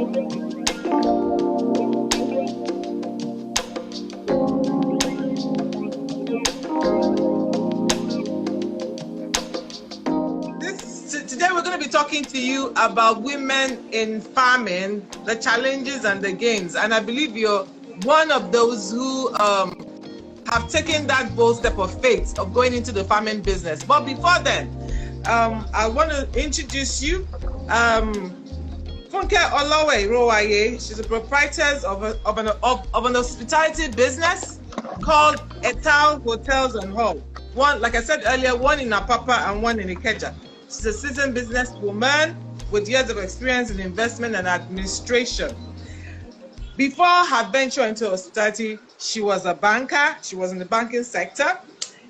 Today we're going to be talking to you about women in farming, the challenges and the gains. And I believe you're one of those who have taken that bold step of faith of going into the farming business. But before then, I want to introduce you. Funke Olowe-Rowaye. She's a proprietor of an hospitality business called Etal Hotels and Hall. One, like I said earlier, one in Apapa and one in Ikeja. She's a seasoned businesswoman with years of experience in investment and administration. Before her venture into hospitality, she was a banker. She was in the banking sector.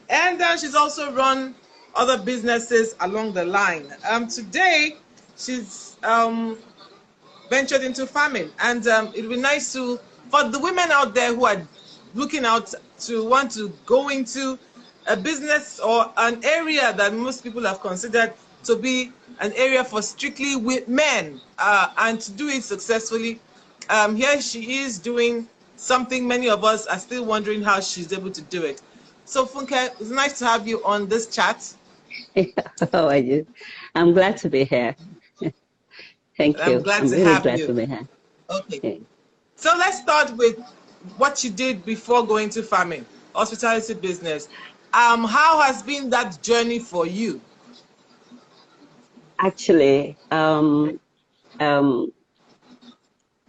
And she's also run other businesses along the line. Today, she's ventured into farming. And it'd be nice for the women out there who are looking out to want to go into a business or an area that most people have considered to be an area for strictly with men, and to do it successfully. Here she is doing something many of us are still wondering how she's able to do it. So Funke, it's nice to have you on this chat. How are you? I'm glad to be here. Thank you. I'm glad to be here. Okay. So let's start with what you did before going to farming, hospitality business. How has been that journey for you? Actually, I'm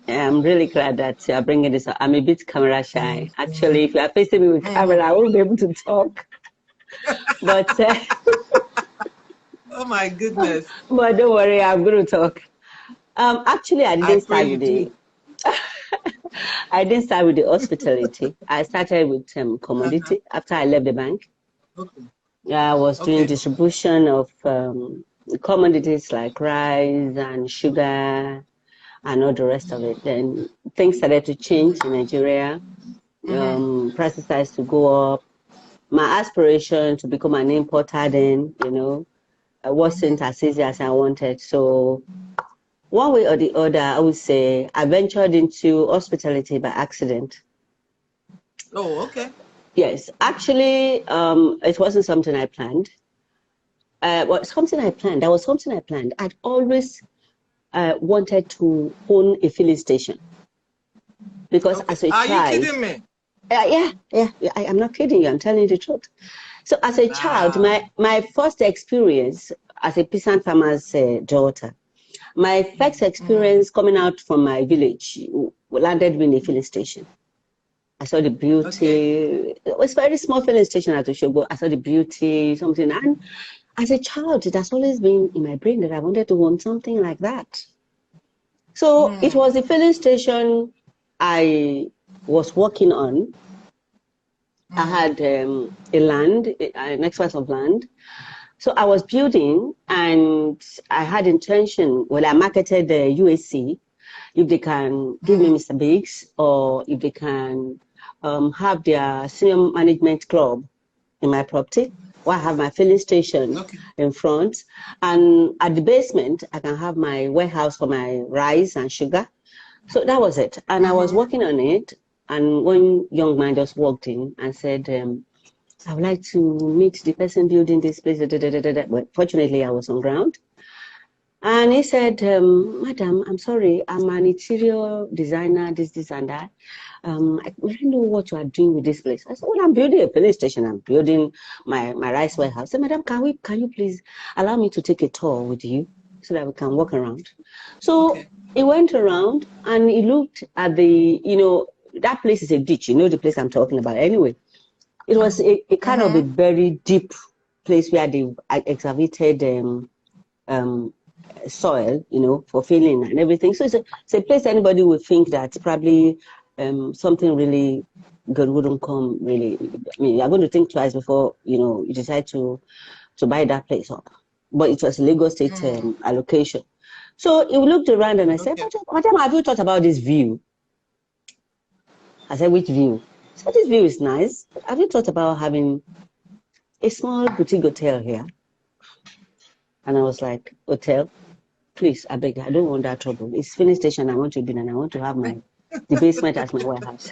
really glad that you are bringing this up. I'm a bit camera shy. Actually, if you are facing me with camera, I won't be able to talk. But oh my goodness! But don't worry, I'm going to talk. Actually, I didn't start with the. I didn't start with the hospitality. I started with commodity after I left the bank. Okay. Yeah, I was doing distribution of commodities like rice and sugar and all the rest of it. Then things started to change in Nigeria. Prices started to go up. My aspiration to become an importer then, wasn't as easy as I wanted. So one way or the other, I would say I ventured into hospitality by accident. Oh, okay. Yes, actually, it wasn't something I planned. That was something I planned. I'd always wanted to own a filling station because as a child. Are you kidding me? Yeah. I'm not kidding you. I'm telling you the truth. So as a child, my first experience as a peasant farmer's daughter, my first experience coming out from my village landed me in a filling station. I saw the beauty. Okay. It was a very small filling station at Oshogo. I saw the beauty, something. And as a child, it has always been in my brain that I wanted to own something like that. So it was the filling station I was working on. I had an expanse of land. So I was building and I had intention, I marketed the UAC, if they can give me Mr. Biggs or if they can have their senior management club in my property, or I have my filling station in front. And at the basement, I can have my warehouse for my rice and sugar. So that was it. And I was working on it. And one young man just walked in and said, I would like to meet the person building this place. Well, fortunately, I was on ground. And he said, Madam, I'm sorry, I'm an interior designer, this and that. I really know what you are doing with this place. I said, well, I'm building a filling station. I'm building my rice warehouse. I said, Madam, can you please allow me to take a tour with you so that we can walk around? So he went around and he looked at the, that place is a ditch. You know the place I'm talking about anyway. It was a kind of a very deep place where they excavated soil, for filling and everything. So it's a place anybody would think that probably something really good wouldn't come really. I mean, you're going to think twice before, you decide to buy that place up. But it was a Lagos State allocation. So he looked around and I said, Madam, have you thought about this view? I said, which view? He said, this view is nice. Have you thought about having a small boutique hotel here? And I was like, hotel? please, I beg, I don't want that trouble. It's filling station I want to be in, and I want to have the basement as my warehouse.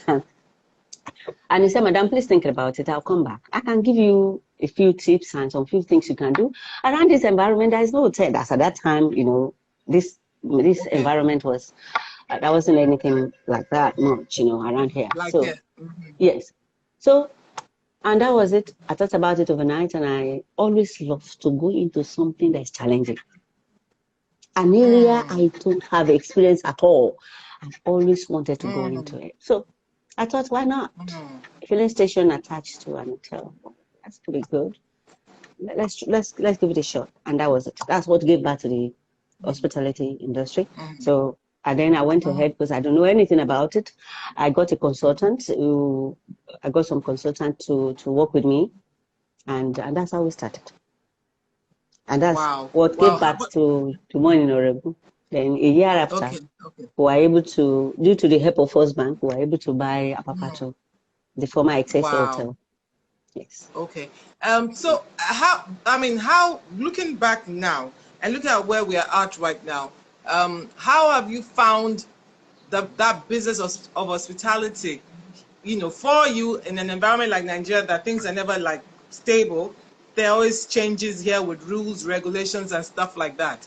And he said, Madam, please think about it. I'll come back. I can give you a few tips and some few things you can do. Around this environment, there is no hotel. As at that time, you know, this environment was, there wasn't anything like that much, you know, around here. Like so, yes. So, and that was it. I thought about it overnight, and I always love to go into something that's challenging. An area I don't have experience at all. I've always wanted to go into it. So I thought, why not? Filling station attached to an hotel. That's pretty good. Let's give it a shot. And that was it. That's what gave birth to the hospitality industry. So, and then I went ahead because I don't know anything about it. I got a consultant I got some consultant to work with me, and that's how we started. And that's what gave birth to Morning Honorable. Then a year after, we were able to, due to the help of First Bank, we were able to buy Apapato, the former Excess Hotel. Yes. Okay. So how, looking back now and looking at where we are at right now, how have you found that business of hospitality, you know, for you in an environment like Nigeria that things are never like stable? There are always changes here with rules, regulations, and stuff like that.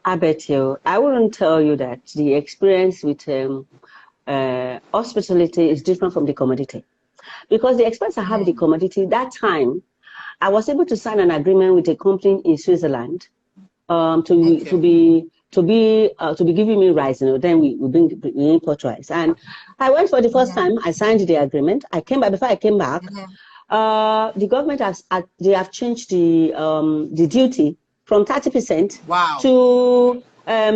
I bet you, I wouldn't tell you that the experience with hospitality is different from the commodity. Because the experience I have with the commodity, that time, I was able to sign an agreement with a company in Switzerland to be giving me rice. You know, then we import rice. And I went for the first time. I signed the agreement. I came back. Before I came back, the government they have changed the duty from 30% to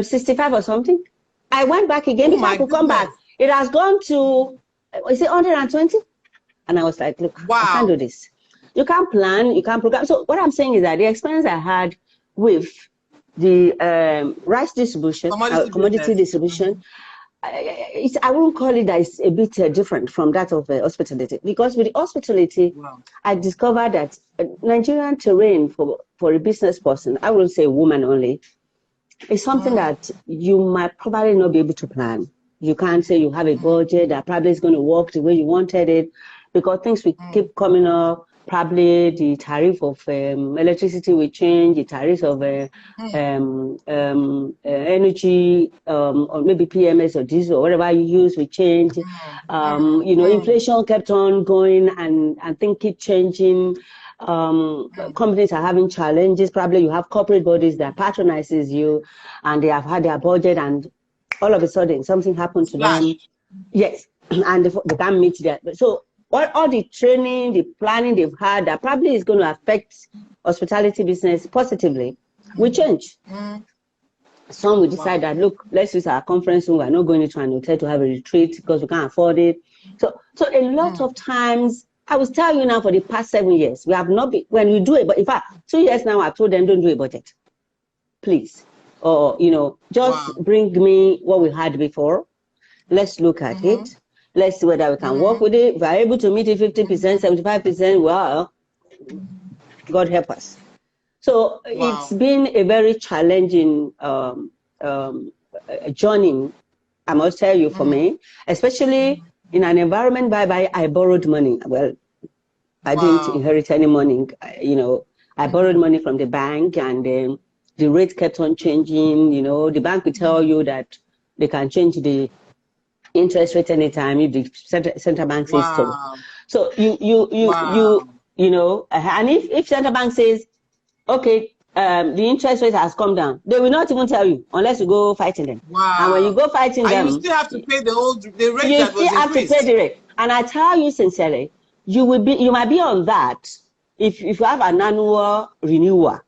65 or something. I went back again before I could come back. It has gone to, is it 120? And I was like, look, I can't do this. You can't plan, you can't program. So what I'm saying is that the experience I had with the rice distribution, commodity distribution, I wouldn't call it that it's a bit different from that of hospitality. Because with the hospitality, I discovered that Nigerian terrain for a business person, I wouldn't say woman only, is something that you might probably not be able to plan. You can't say you have a budget that probably is going to work the way you wanted it, because things will keep coming up. Probably the tariff of electricity will change, the tariffs of energy, or maybe PMS or diesel or whatever you use will change. You know, inflation kept on going and things keep changing. Companies are having challenges. Probably you have corporate bodies that patronizes you, and they have had their budget, and all of a sudden something happens to them. Yes, and they can't meet that. So all the training, the planning they've had that probably is going to affect hospitality business positively will change. Some will decide that, look, let's use our conference room. We're not going into an hotel to have a retreat because we can't afford it. So a lot of times, I will tell you now, for the past 7 years, we have not been, when we do it, but in fact, 2 years now, I've told them, don't do a budget, please. Or, you know, just bring me what we had before. Let's look at it. Let's see whether we can work with it. If we're able to meet it 50%, 75%, well, God help us. So it's been a very challenging journey, I must tell you, for me, especially in an environment whereby I borrowed money. Well, I didn't inherit any money. You know, I borrowed money from the bank, and then the rate kept on changing. You know, the bank will tell you that they can change the interest rate anytime if the central bank says so. So you know, and if central bank says, okay, the interest rate has come down, they will not even tell you unless you go fighting them. And when you go fighting them, you still have to pay the rate you that was still have to pay the rate. And I tell you sincerely, you might be on that if you have an annual renewal.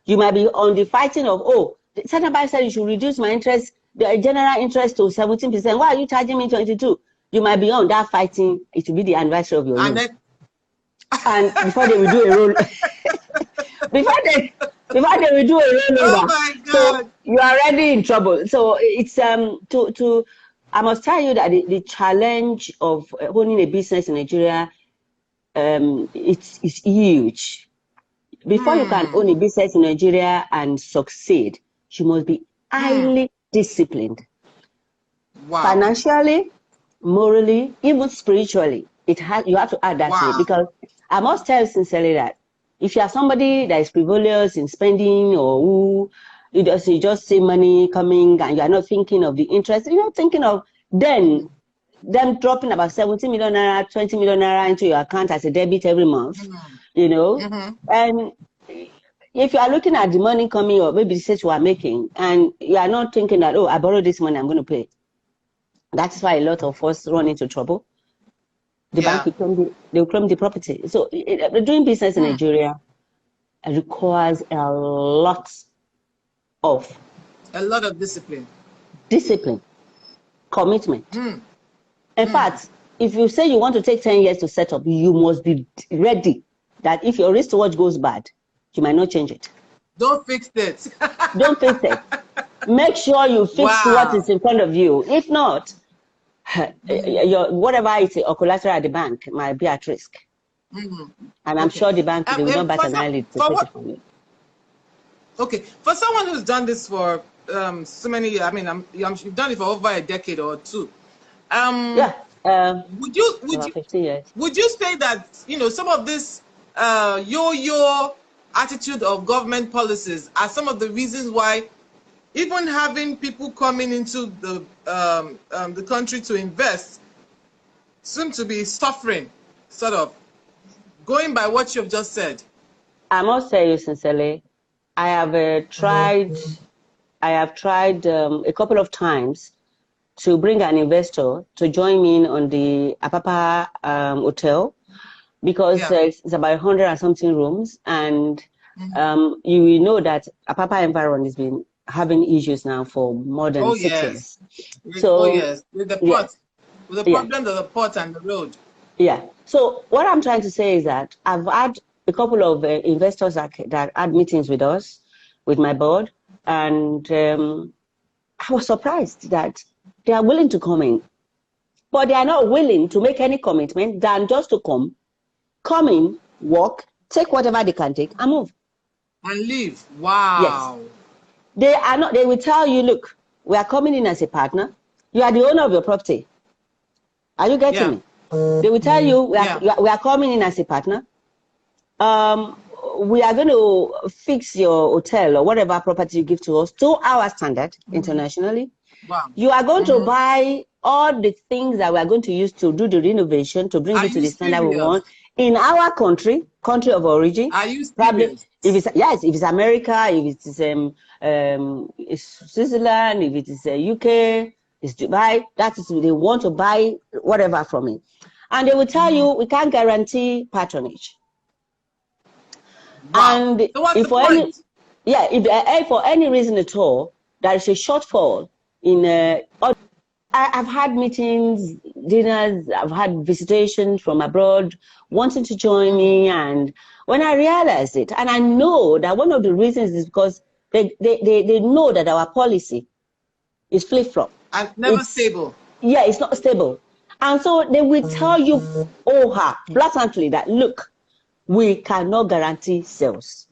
You might be on the fighting of, oh, the central bank said you should reduce my interest, the general interest, to 17%. Why are you charging me 22%? You might be on that fighting. It will be the anniversary of your loan. And before they will do a roll, before they will do a rollover, oh my God. So you are already in trouble. So it's I must tell you that the challenge of owning a business in Nigeria, it's huge. Before you can own a business in Nigeria and succeed, you must be highly disciplined. Wow. Financially, morally, even spiritually. You have to add that to it, because I must tell sincerely that if you are somebody that is frivolous in spending, or who you just see money coming and you are not thinking of the interest, you're not thinking of them dropping about 70 million naira, 20 million naira into your account as a debit every month, you know. And if you are looking at the money coming, or maybe the sales you are making, and you are not thinking that, oh, I borrowed this money, I'm going to pay. That's why a lot of us run into trouble. The bank will claim the property. So doing business in Nigeria requires a lot of discipline. Commitment. In fact, if you say you want to take 10 years to set up, you must be ready that if your wristwatch goes bad, you might not change it. Don't fix it. Don't fix it. Make sure you fix what is in front of you. If not, whatever is or collateral at the bank might be at risk. And I'm sure the bank, they will not bat an eyelid to take it from you. Okay, for someone who's done this for so many years, I mean, you've done it for over a decade or two. Would you say that, you know, some of this yo-yo attitude of government policies are some of the reasons why even having people coming into the country to invest seem to be suffering, sort of, going by what you've just said? I must tell you sincerely, I have tried a couple of times to bring an investor to join me on the Apapa hotel, because it's about 100 and something rooms, and you will know that Apapa environment has been having issues now for more than 6 years. So with the port, with the problem of the port and the road. So what I'm trying to say is that I've had a couple of investors that had meetings with us, with my board, and I was surprised that they are willing to come in, but they are not willing to make any commitment than just to come in, work, take whatever they can take, and move. And leave. Wow. Yes. They are not. They will tell you, look, we are coming in as a partner. You are the owner of your property. Are you getting me? They will tell you, we are coming in as a partner. We are going to fix your hotel or whatever property you give to us to our standard internationally. You are going to buy all the things that we are going to use to do the renovation, to bring it to the standard we want in our country of origin. Are you serious? Probably, if it's America, if it's Switzerland, if it is UK, it's Dubai, that is, they want to buy whatever from it. And they will tell you, we can't guarantee patronage. And so what's if the point? If for any reason at all, there is a shortfall in I've had meetings, dinners, I've had visitations from abroad wanting to join me, and when I realized it, and I know that one of the reasons is because they know that our policy is flip-flop. And never stable. Yeah, it's not stable. And so they will tell you blatantly that, look, we cannot guarantee sales.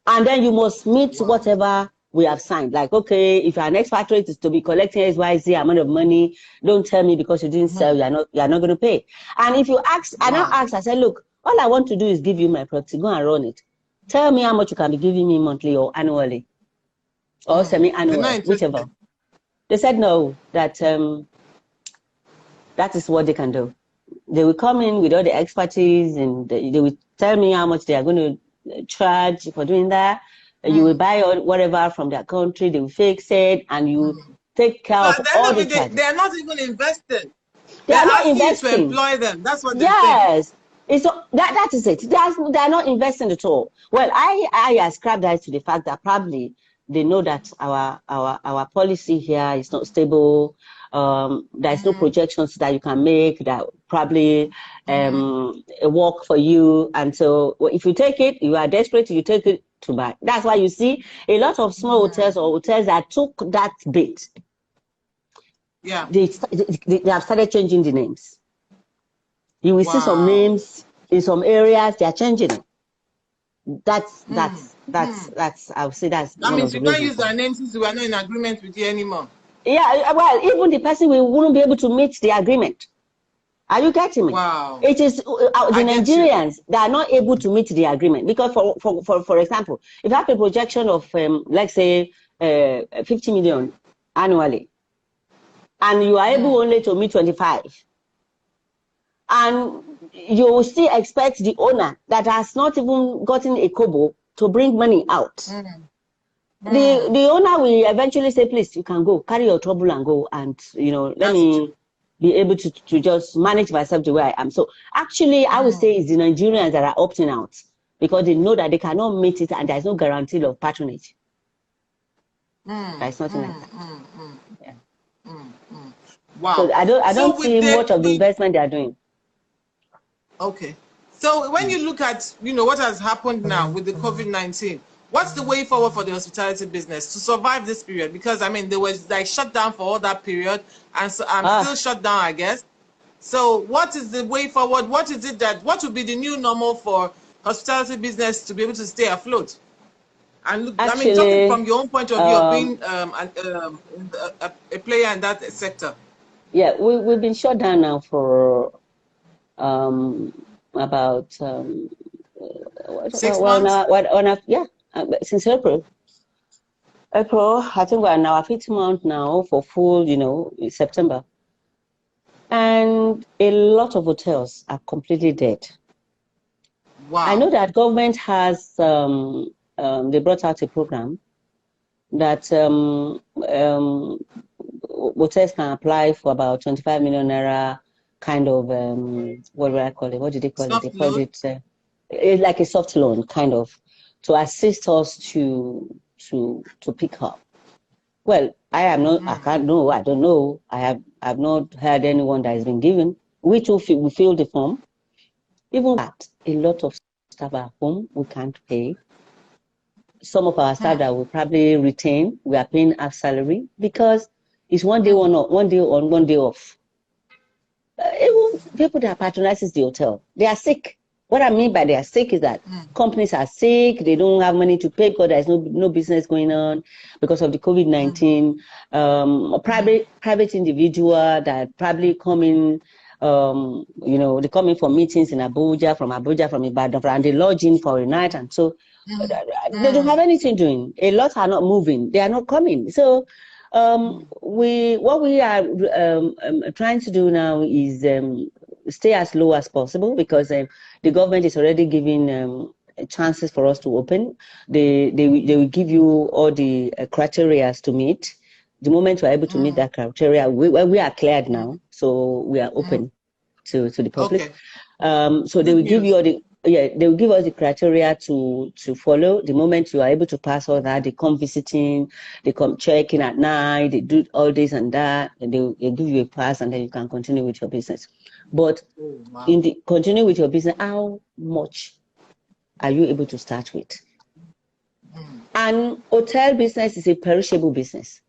And then you must meet whatever we have signed. Like, okay, if your expatriate is to be collecting XYZ amount of money, don't tell me because you didn't sell, you're not going to pay. And if you ask, I said, look, all I want to do is give you my property, go and run it. Tell me how much you can be giving me monthly or annually, or semi-annual, whichever. They said no, that that is what they can do. They will come in with all the expertise, and they will tell me how much they are going to charge for doing that. You will buy whatever from their country, they will fix it, and you take care of all the charges. They are not even investing. They are not investing. To employ them. That's what they think. That is it. They are not investing at all. Well, I ascribe that to the fact that probably they know that our policy here is not stable. There's no projections that you can make that probably work for you. And so if you take it, you are desperate, you take it to buy. That's why you see a lot of small hotels or hotels that took that bait. Yeah. They have started changing the names. You will see some names in some areas, they are changing it. That's I would say that's That one of means the you can't reasons. use our names since we are not in agreement with you anymore. Yeah, well, even the person wouldn't be able to meet the agreement. Are you getting me? Wow. It is the Nigerians that are not able to meet the agreement because, for example, if you have a projection of let's say 50 million annually, and you are able only to meet 25, and you will still expect the owner that has not even gotten a kobo to bring money out. The owner will eventually say, please, you can go, carry your trouble and go, and let me be able to just manage myself the way I am. So actually, I would say it's the Nigerians that are opting out because they know that they cannot meet it and there's no guarantee of patronage. There's nothing like that. Yeah. Wow. So I don't see much of the investment they are doing. Okay. So when you look at what has happened now with the COVID-19, what's the way forward for the hospitality business to survive this period? Because I mean, there was like shut down for all that period, and so I'm still shut down, I guess. So what is the way forward? What would be the new normal for hospitality business to be able to stay afloat? And look, actually, I mean, talking from your own point of view of being a player in that sector. Yeah, we've been shut down now for about 6 months. Since April. I think we're in our 5th month now for full, September. And a lot of hotels are completely dead. Wow. I know that government has, they brought out a program that hotels can apply for about 25 million naira kind of, what do I call it? What did they call it? They called it it's like a soft loan, kind of, to assist us to pick up. Well, I don't know. I've not heard anyone that has been given. We too we fill the form. Even that, a lot of staff are home, we can't pay. Some of our staff that we probably retain, we are paying half salary because it's one day on, one day on, one day off. Even people that patronizes the hotel, they are sick. What I mean by they are sick is that companies are sick, they don't have money to pay because there's no business going on because of the COVID-19. Private individual that probably come in, they come in for meetings in Abuja, from Ibadan, and they lodge in for a night, and so they don't have anything doing. A lot are not moving, they are not coming. So what we are trying to do now is stay as low as possible because the government is already giving chances for us to open. They will give you all the criteria to meet. The moment we're able to meet that criteria, we are cleared now, so we are open to the public. Okay. So they will give you all the they will give us the criteria to follow. The moment you are able to pass all that, they come visiting, they come checking at night, they do all this and that, and they give you a pass, and then you can continue with your business. But continue with your business, how much are you able to start with? And hotel business is a perishable business.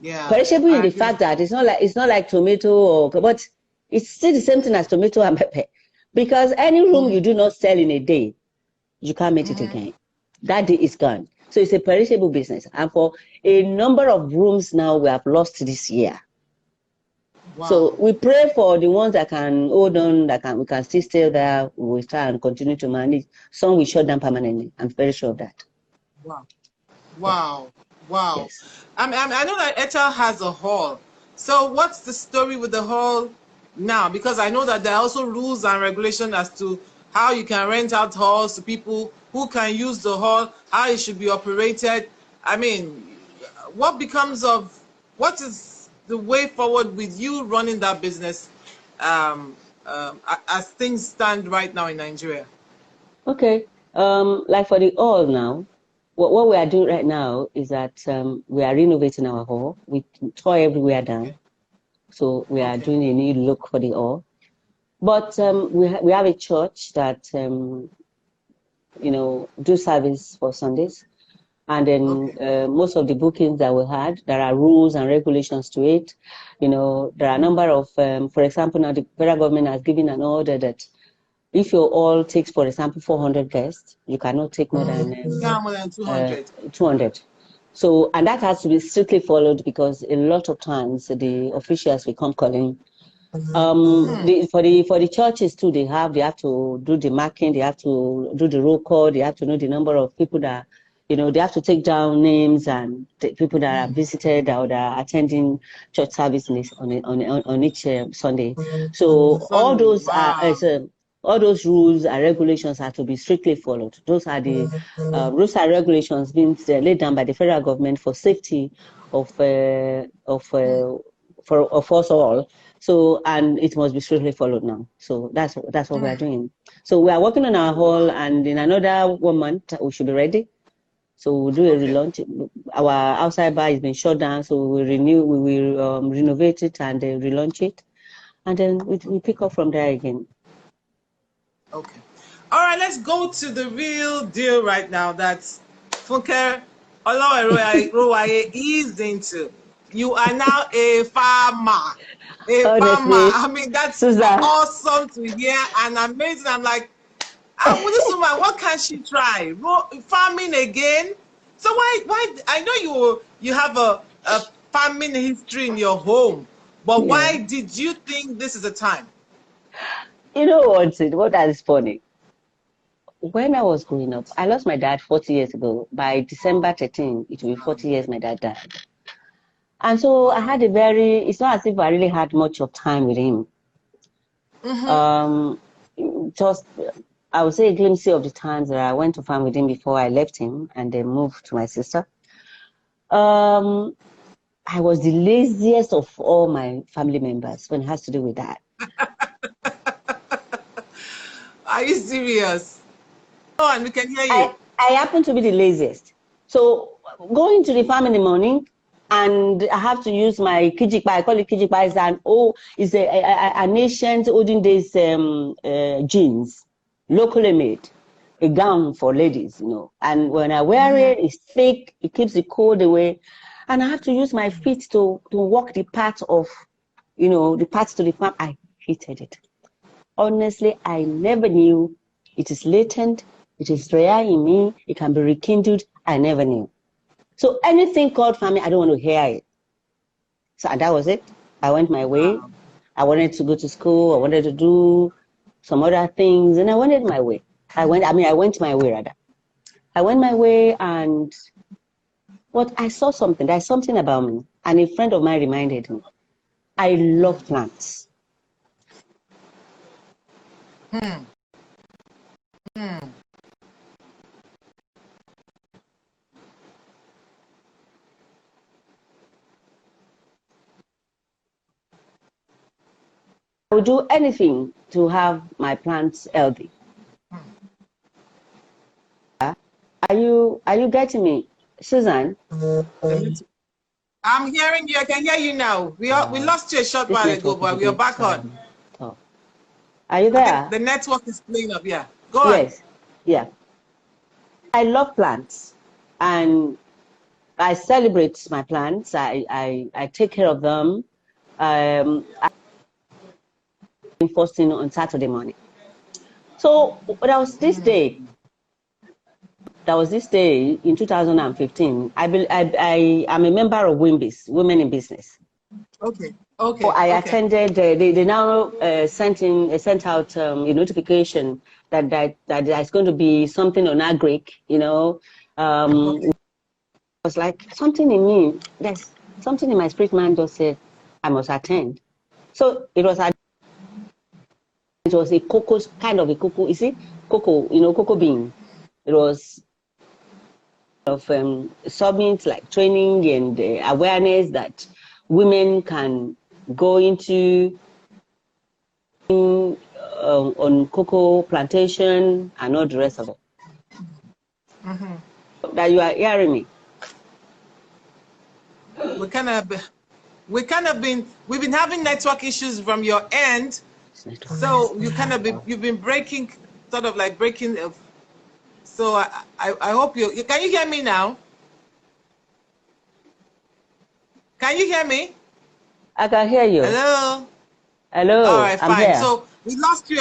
Yeah, perishable in the fact that it's not like tomato but it's still the same thing as tomato and pepper. Because any room you do not sell in a day, you can't make it again. That day is gone. So it's a perishable business. And for a number of rooms now, we have lost this year. Wow. So we pray for the ones that can hold on, we can still stay there. We will try and continue to manage. Some will shut down permanently. I'm very sure of that. Wow. Wow. Wow. Yes. I know that Etel has a hall. So what's the story with the hall now? Because I know that there are also rules and regulations as to how you can rent out halls to people, who can use the hall, how it should be operated. I mean, what is the way forward with you running that business as things stand right now in Nigeria? Okay. Like for the hall now, what we are doing right now is that we are renovating our hall. We tore everywhere down. So we are doing a new look for the hall. But we have a church that, do service for Sundays. And then most of the bookings that we had, there are rules and regulations to it. There are a number of, for example, now the federal government has given an order that If your hall takes, for example, 400 guests, you cannot take more than more than 200. 200. So, and that has to be strictly followed because a lot of times the officials will come calling. For the churches too, they have to do the marking, they have to do the roll call, they have to know the number of people that, they have to take down names and the people that are visited or that are attending church services on each Sunday. So all those all those rules and regulations are to be strictly followed. Those are the rules and regulations being laid down by the federal government for safety of us all. So, and it must be strictly followed now. So that's what we are doing. So we are working on our hall, and in another 1 month we should be ready. So we'll do a relaunch. Our outside bar has been shut down, so we will renovate it and relaunch it, and then we pick up from there again. Okay. All right, let's go to the real deal right now. That's Funke Olowe-Rowaye is into. You are now a farmer. Farmer. I mean, that's awesome to hear and amazing. I'm like, with this woman, what can she try? Farming again? So why? I know you have a farming history in your home, but why did you think this is the time? You know what is funny? When I was growing up, I lost my dad 40 years ago. By December 13, it will be 40 years my dad died. And so I had it's not as if I really had much of time with him. Just, I would say a glimpse of the times that I went to farm with him before I left him and then moved to my sister. I was the laziest of all my family members when it has to do with that. Are you serious? Oh, and we can hear you. I happen to be the laziest. So going to the farm in the morning, and I have to use my kijikpa. I call it kijikpa. It's an ancient olden days jeans, locally made, a gown for ladies, And when I wear it, it's thick. It keeps the cold away, and I have to use my feet to walk the path of, the path to the farm. I hated it. Honestly, I never knew it is latent. It is rare in me. It can be rekindled. I never knew. So anything called farming, I don't want to hear it. So that was it. I went my way. I wanted to go to school. I wanted to do some other things, and I went my way. I went my way rather. I went my way, and I saw something. There's something about me, and a friend of mine reminded me. I love plants. I would do anything to have my plants healthy. Are you getting me, Susan? I'm hearing you. I can hear you now. We lost you a short while ago, but we are back on. Oh. Are you there? The network is playing up. Yeah. Go on. Yes. Yeah. I love plants, and I celebrate my plants. I take care of them. First thing on Saturday morning. So there was this day in 2015. I am a member of WIMBIS, Women in Business. Okay. So I attended. They now sent out a notification that there's going to be something on agric. It was like something in me. There's something in my spirit man just said I must attend. So it was a cocoa, kind of a cocoa. You see, cocoa, cocoa bean. It was of summit, like training and awareness that women can go into on cocoa plantation and all the rest of it. That you are hearing me. We've been having network issues from your end. So you've been breaking, sort of like breaking. So I hope can you hear me now? Can you hear me? I can hear you. Hello. Hello, All right, I'm fine. here. So we lost you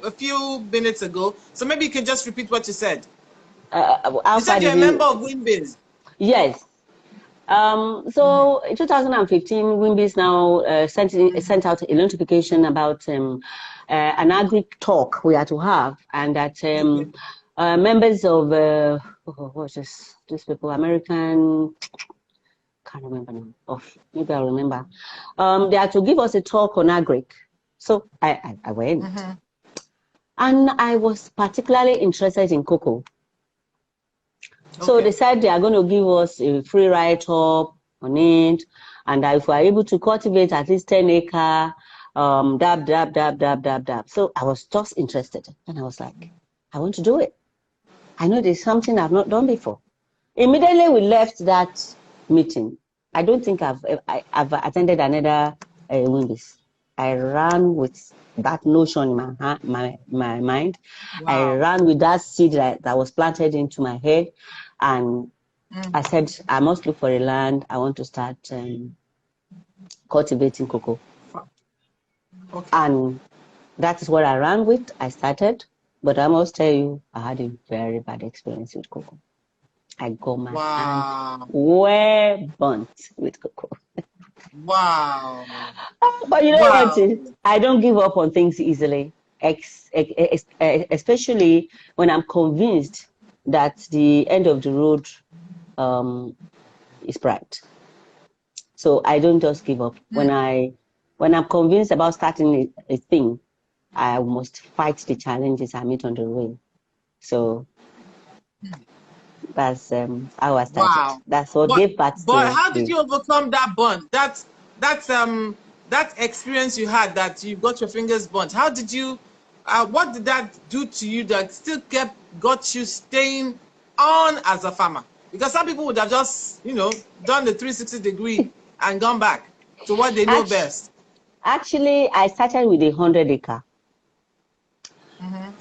a few minutes ago. So maybe you can just repeat what you said. How You far said you're did a member you? of Winbiz. Yes. So in 2015, Wimbiz now sent out a notification about an agri talk we had to have, and that members of what's these people, American, can't remember now. Oh, maybe I'll remember. They had to give us a talk on agri. So I went, and I was particularly interested in cocoa. So they said they are going to give us a free write-up on it, and that if we are able to cultivate at least 10 acre, dab. So I was just interested, and I was like, I want to do it. I know there's something I've not done before. Immediately we left that meeting. I don't think I've attended another Wimbiz. I ran with that notion in my mind. Wow. I ran with that seed that was planted into my head, and I said, I must look for a land. I want to start cultivating cocoa. And that is what I ran with. I started, but I must tell you, I had a very bad experience with cocoa. I got my hand way burnt with cocoa. Wow. But you know what? I don't give up on things easily, especially when I'm convinced that the end of the road is bright. So I don't just give up. When I'm convinced about starting a thing, I must fight the challenges I meet on the way. So that's how I started. Wow. That's what gave birth to. But how did you overcome that burn? That experience you had, that you got your fingers burnt. How did you? What did that do to you that still got you staying on as a farmer? Because some people would have just, done the 360-degree and gone back to what they know best. Actually, I started with 100 acre.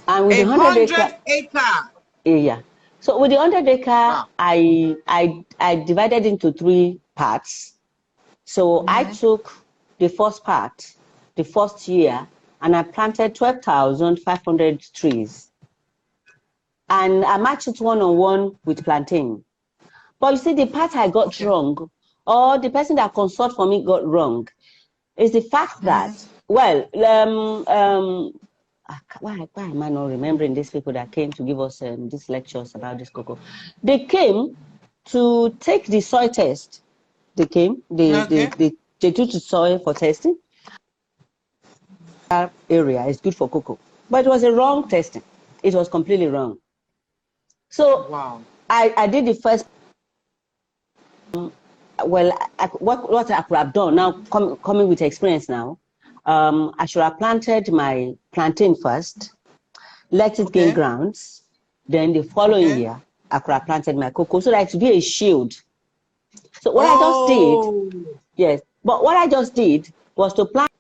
And with 100 acre. Yeah. So with the 100 acre, wow. I divided into 3 parts. So I took the first part, the first year, and I planted 12,500 trees. And I matched it one-on-one with plantain. But you see, the part I got wrong, or the person that consulted for me got wrong, is the fact that, well, why am I not remembering these people that came to give us these lectures about this cocoa? They came to take the soil test. They came, they took the soil for testing. That area is good for cocoa, but it was a wrong testing. It was completely wrong. So wow. I did the first. Well, what I could have done now, coming with experience now, I should have planted my plantain first, let it gain grounds, then the following year I could have planted my cocoa so that it would be a shield. So what I just did, yes, but what I just did was to plant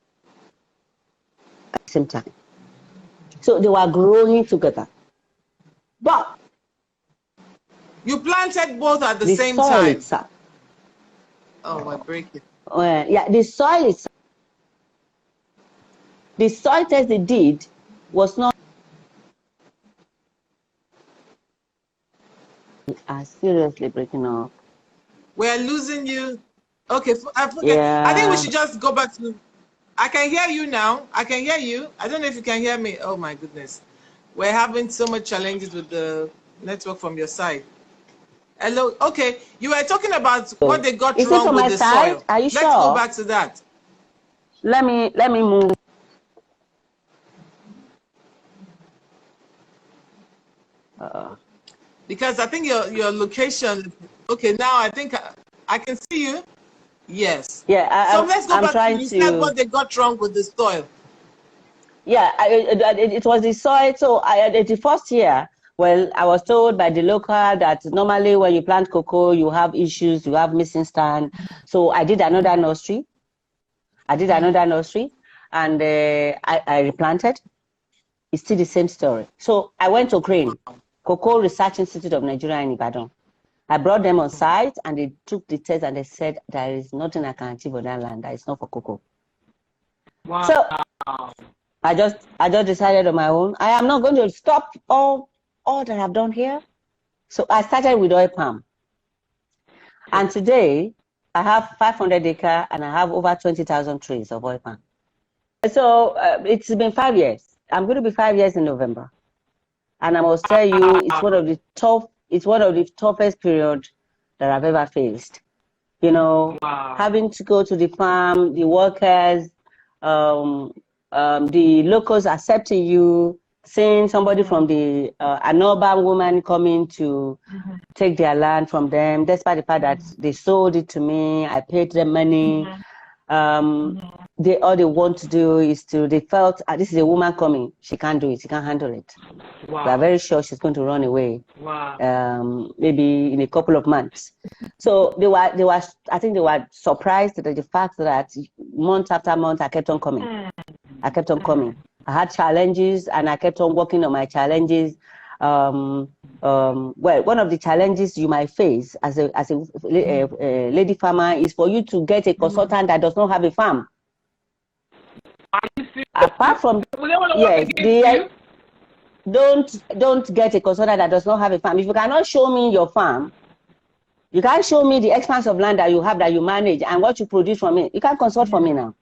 at the same time. So they were growing together. But you planted both at the same time. Itself. Oh, I break it. Yeah, the soil itself. The soil test they did was not. We are seriously breaking up. We're losing you. Okay, I forget. Yeah. I think we should just go back to. I can hear you now. I can hear you. I don't know if you can hear me. Oh my goodness. We're having so much challenges with the network from your side. Hello. Okay, you were talking about what they got wrong with the soil. Are you sure? Let's go back to that. Let me move. Because I think your location. Okay, now I think I can see you. Yes. Yeah. So let's go back to you said what they got wrong with the soil. Yeah, it was the soil. So the first year, well, I was told by the local that normally when you plant cocoa, you have issues, you have missing stand. So I did another nursery. And I replanted. It's still the same story. So I went to Crane, Cocoa Research Institute of Nigeria in Ibadan. I brought them on site and they took the test and they said there is nothing I can achieve on that land. That is not for cocoa. Wow. So I just decided on my own. I am not going to stop all that I've done here. So I started with oil palm. And today I have 500 acres and I have over 20,000 trees of oil palm. So it's been 5 years. I'm going to be 5 years in November. And I must tell you, it's one of the toughest periods that I've ever faced. You know, having to go to the farm, the workers, the locals accepting you, seeing somebody from the an urban woman coming to take their land from them, despite the fact that they sold it to me, I paid them money. All they want to do is they felt this is a woman coming, she can't do it, she can't handle it. Wow. We are very sure she's going to run away. Wow. Maybe in a couple of months. So they were I think they were surprised at the fact that month after month I kept on coming. I kept on coming. I had challenges and I kept on working on my challenges. Well, one of the challenges you might face as a lady farmer is for you to get a consultant that does not have a farm. Apart from yes, don't get a consultant that does not have a farm. If you cannot show me your farm, you can't show me the expanse of land that you have, that you manage, and what you produce from it. You can't consult for me now.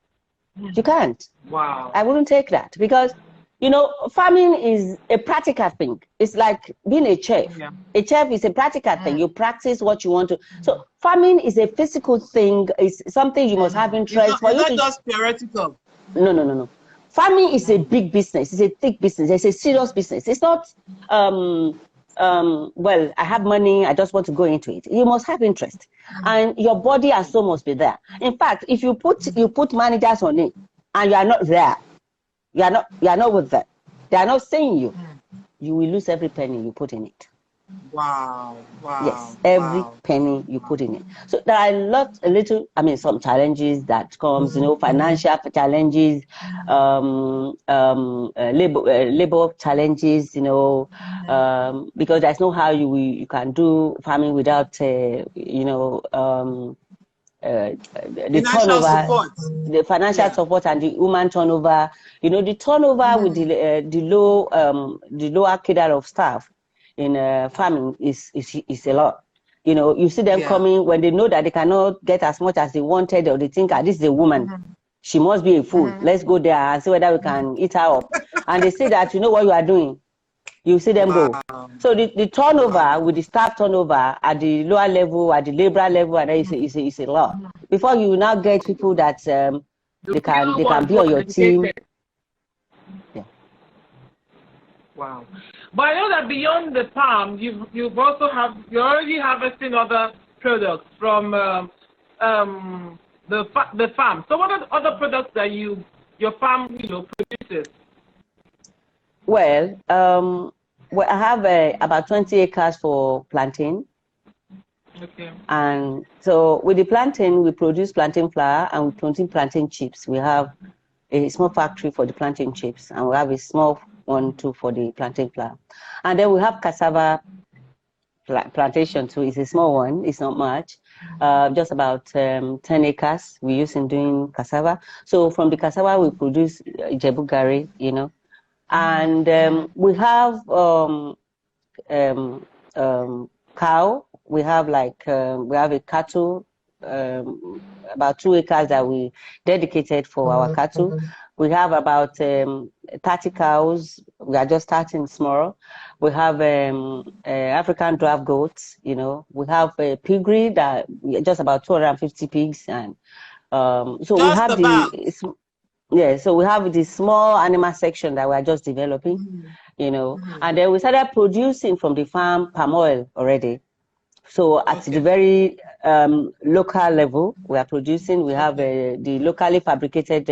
You can't. Wow. I wouldn't take that because, you know, farming is a practical thing. It's like being a chef. Yeah. A chef is a practical thing. You practice what you want to. So farming is a physical thing. It's something you must have interest for. It's not just theoretical. No. Farming is a big business. It's a thick business. It's a serious business. It's not, well, I have money, I just want to go into it. You must have interest. And your body and soul must be there. In fact, if you put managers on it and you are not there, you are not with them, they are not seeing you, you will lose every penny you put in it. Wow. Yes, every penny you put in it. So there are some challenges that comes, you know, financial challenges, labor challenges, you know, because there's no how you can do farming without, the turnover, the financial support and the human turnover. You know, the turnover with the lower cadre of staff in farming is a lot. You know, you see them coming when they know that they cannot get as much as they wanted, or they think, this is a woman, she must be a fool. Let's go there and see whether we can eat her up. And they say that, you know what you are doing. You see them go. So the turnover with the staff turnover at the lower level, at the labor level, and is a lot. Before you now get people that they can be on your team. Yeah. Wow. But I know that beyond the palm, you're already harvesting other products from the farm. So what are the other products that your farm produces? Well, I have about 20 acres for plantain. Okay. And so with the plantain, we produce plantain flour and we produce plantain chips. We have a small factory for the plantain chips, and we have a small one too for the plantain flour. And then we have cassava plantation too. It's a small one. It's not much. Just about 10 acres we use in doing cassava. So from the cassava we produce Ijebu Gari, you know. And we have cow. We have we have a cattle, about 2 acres that we dedicated for our cattle. We have about 30 cows. We are just starting small. We have African draft goats. You know, we have a piggery that just about 250 pigs, and so just we have so we have the small animal section that we are just developing, you know, and then we started producing from the farm palm oil already. So at the very local level, we are producing. We have the locally fabricated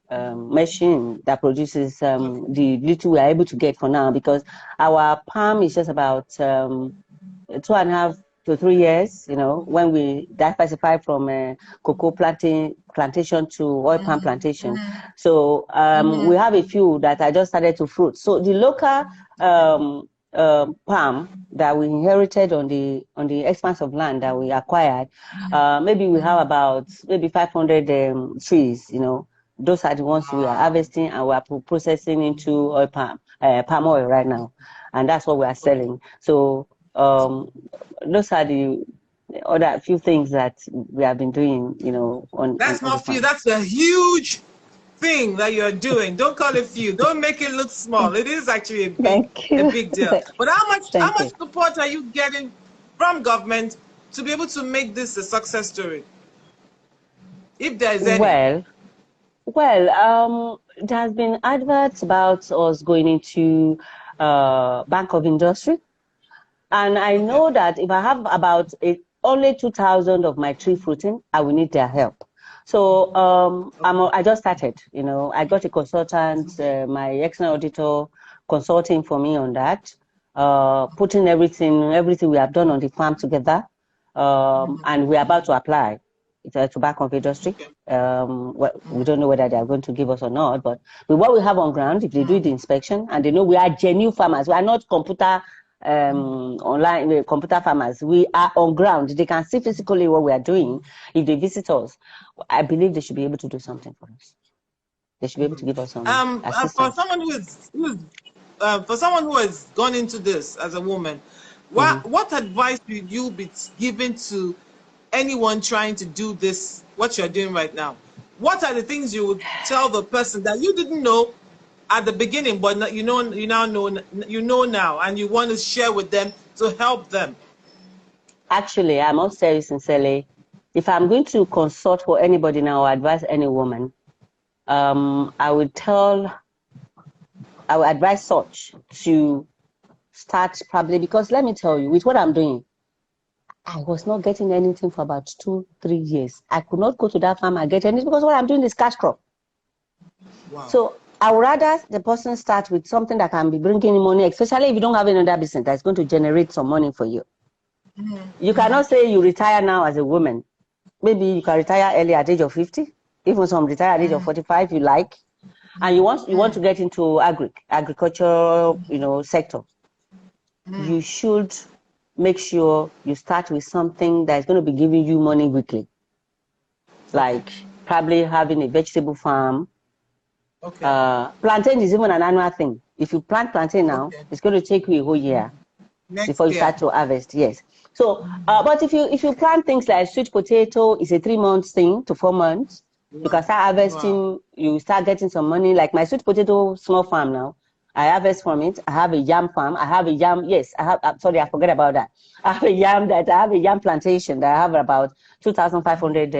machine that produces the little we are able to get for now, because our palm is just about 2.5 to 3 years, you know, when we diversify from cocoa plantation to oil palm plantation. So we have a few that are just started to fruit. So the local palm that we inherited on the expanse of land that we acquired, maybe we have about 500 trees, you know, Those are the ones we are harvesting and we are processing into palm oil right now, and that's what we are selling. So those are the other few things that we have been doing, That's on the not few. farm. That's a huge thing that you're doing. Don't call it few. Don't make it look small. It is actually Thank you. a big deal. But how much you. support are you getting from government to be able to make this a success story? If there is any. Well, there has been adverts about us going into Bank of Industry, and I know that if I have about only 2,000 of my tree fruiting, I will need their help. So I just started. I got a consultant, my external auditor, consulting for me on that, putting everything we have done on the farm together, and we're about to apply to Bank of Industry. We don't know whether they are going to give us or not, but with what we have on ground, if they do the inspection and they know we are genuine farmers, we are not computer online computer farmers, we are on ground, they can see physically what we are doing. If they visit us, I believe they should be able to do something for us. They should be able to give us some assistance. For someone who has gone into this as a woman, what advice would you be giving to anyone trying to do this, what you're doing right now? What are the things you would tell the person that you didn't know at the beginning, but you now know, and you want to share with them to help them? Actually, I must tell you sincerely, if I'm going to consult for anybody now or advise any woman, I would advise such to start probably, because let me tell you, with what I'm doing, I was not getting anything for about 2-3 years. I could not go to that farm and get anything because what I'm doing is cash crop. Wow. So I would rather the person start with something that can be bringing money, especially if you don't have another business that's going to generate some money for you. You cannot say you retire now as a woman. Maybe you can retire early at the age of 50, even some retire at the age of 45 you like, and you want to get into agriculture, sector. You should make sure you start with something that's going to be giving you money weekly, like probably having a vegetable farm. Plantain is even an annual thing. If you plant plantain now, it's going to take you a whole year before you start to harvest. Yes. So, but if you plant things like sweet potato, it's a 3 months thing to 4 months. You can start harvesting. You start getting some money. Like my sweet potato small farm now, I harvest from it. I have a yam farm. I have a yam. Yes, I have. Sorry, I forgot about that. I have a yam plantation that I have about 2,500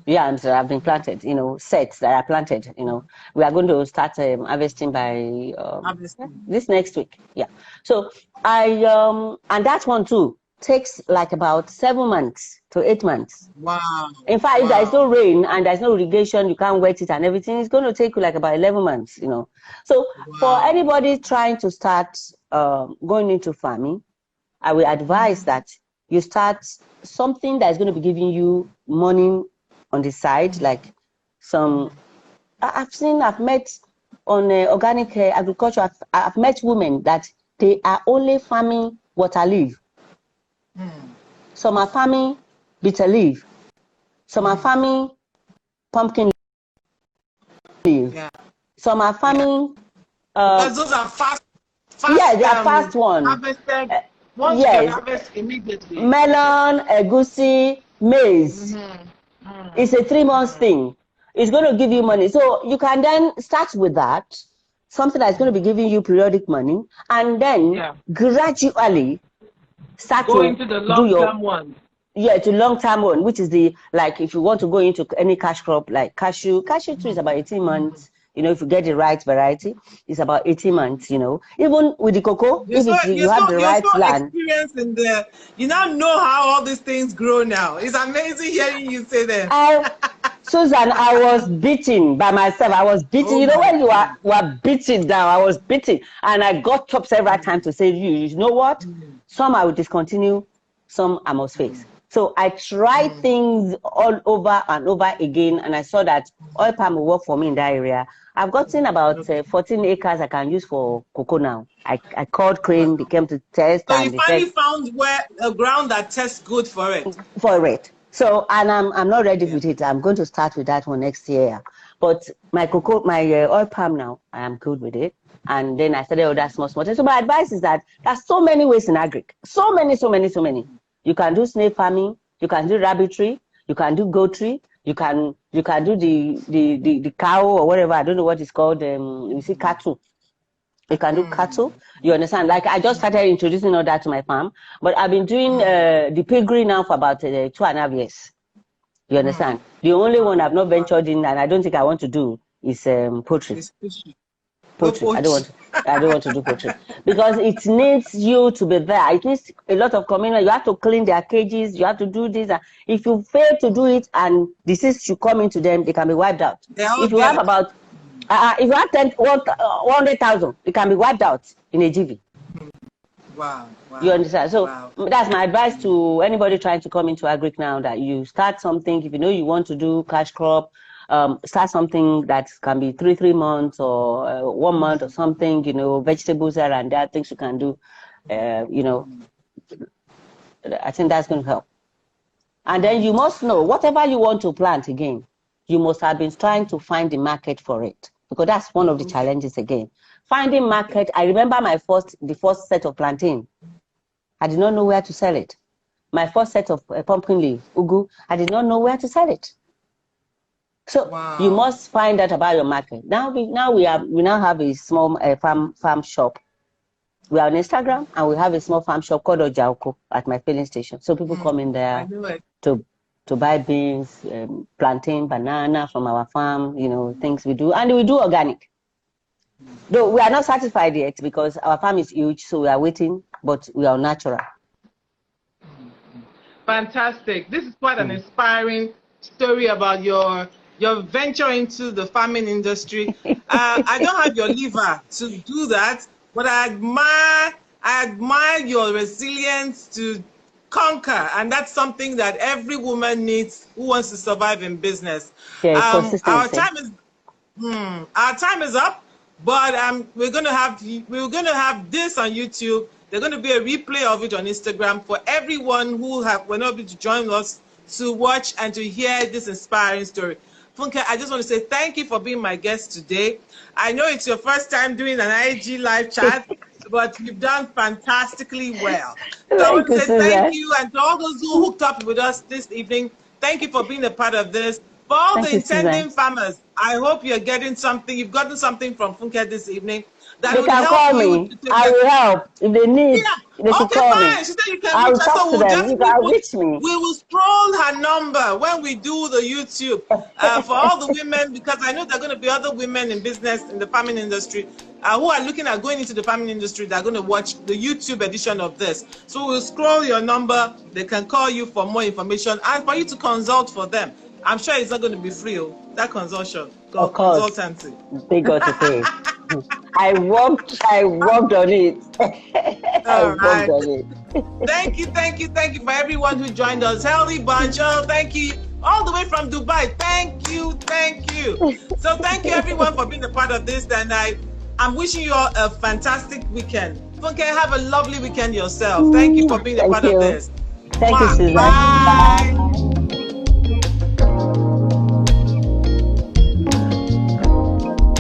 yams that have been planted. Sets that are planted. We are going to start harvesting by this next week. Yeah. So and that one too takes like about 7 months to 8 months. Wow. In fact, if there is no rain and there's no irrigation, you can't wet it and everything, it's going to take you like about 11 months, So for anybody trying to start going into farming, I will advise that you start something that's going to be giving you money on the side, like some, I've met on organic agriculture, I've met women that they are only farming water leaf. Some are farming bitter leaf. Some are farming pumpkin leaf. Yeah. Some are farming. Those are fast. Yeah, they are fast ones. Harvested. Once you can harvest immediately. Melon, egusi, maize. It's a 3 months thing. It's going to give you money. So you can then start with that, something that's going to be giving you periodic money, and then gradually start go into the long-term one. Yeah, to long-term one, which is like if you want to go into any cash crop like cashew tree is about 18 months. If you get the right variety, it's about 18 months. Even with the cocoa, you have the right land. Experience in you now know how all these things grow now. It's amazing hearing you say that. Susan, I was beaten by myself. I was beaten. When you are beaten down, I was beaten, and I got up several times to say, you know what? Some I will discontinue, some I must face. So I tried things all over and over again, and I saw that oil palm will work for me in that area. I've gotten about 14 acres I can use for cocoa now. I called Crane, they came to test. So you finally found a ground that tests good for it. So, and I'm not ready with it. I'm going to start with that one next year. But my oil palm now, I am good with it. And then I started other small. So my advice is that there's so many ways in agric. So many. You can do snake farming. You can do rabbitry. You can do goatry. You can do the cow or whatever. I don't know what it's called. You see cattle. You can do cattle. You understand? Like I just started introducing all that to my farm, but I've been doing the piggery now for about 2.5 years. You understand? The only one I've not ventured in, and I don't think I want to do, is poultry. Poultry. I don't want to do poultry because it needs you to be there. It needs a lot of commitment. You have to clean their cages. You have to do this. If you fail to do it and disease should come into them, they can be wiped out. If you have about if you have 100,000, it can be wiped out in a GV. Wow. You understand? So that's my advice to anybody trying to come into agric now, that you start something. If you know you want to do cash crop, start something that can be 3 months or 1 month or something, vegetables here and there, things you can do. I think that's going to help. And then you must know, whatever you want to plant again, you must have been trying to find the market for it, because that's one of the challenges again. Finding market. I remember the first set of plantain. I did not know where to sell it. My first set of pumpkin leaf, ugu, I did not know where to sell it. So you must find out about your market. Now we now have a small farm shop. We are on Instagram, and we have a small farm shop called Ojaoko at my filling station. So people come in there to buy beans, plantain, banana from our farm, things we do. And we do organic. Though we are not satisfied yet because our farm is huge, so we are waiting, but we are natural. Fantastic. This is quite an inspiring story about your venture into the farming industry. I don't have your liver to do that, but I admire your resilience to conquer, and that's something that every woman needs who wants to survive in business. Our time is up, but we're gonna have this on YouTube. There's going to be a replay of it on Instagram for everyone who were not able to join us to watch and to hear this inspiring story. Funke, I just want to say thank you for being my guest today. I know it's your first time doing an IG live chat, but you've done fantastically well. So I want to say thank you, and to all those who hooked up with us this evening, thank you for being a part of this. For all the intending farmers, I hope you're getting something. You've gotten something from Funke this evening. They can call me. I will help. If they need, they should call me. She said you can I will reach talk to them. You can reach me. We will scroll her number when we do the YouTube for all the women, because I know there are going to be other women in business, in the farming industry, who are looking at going into the farming industry. They're going to watch the YouTube edition of this. So we'll scroll your number. They can call you for more information and for you to consult for them. I'm sure it's not going to be free, that consultation. Of course. Consultancy. They got to pay. I worked on it. I worked on it. Thank you for everyone who joined us. Healthy bunch, thank you. All the way from Dubai. Thank you. So thank you everyone for being a part of this, and I'm wishing you all a fantastic weekend. Funke, have a lovely weekend yourself. Thank you for being a part of this. Thank you, Susan. Bye.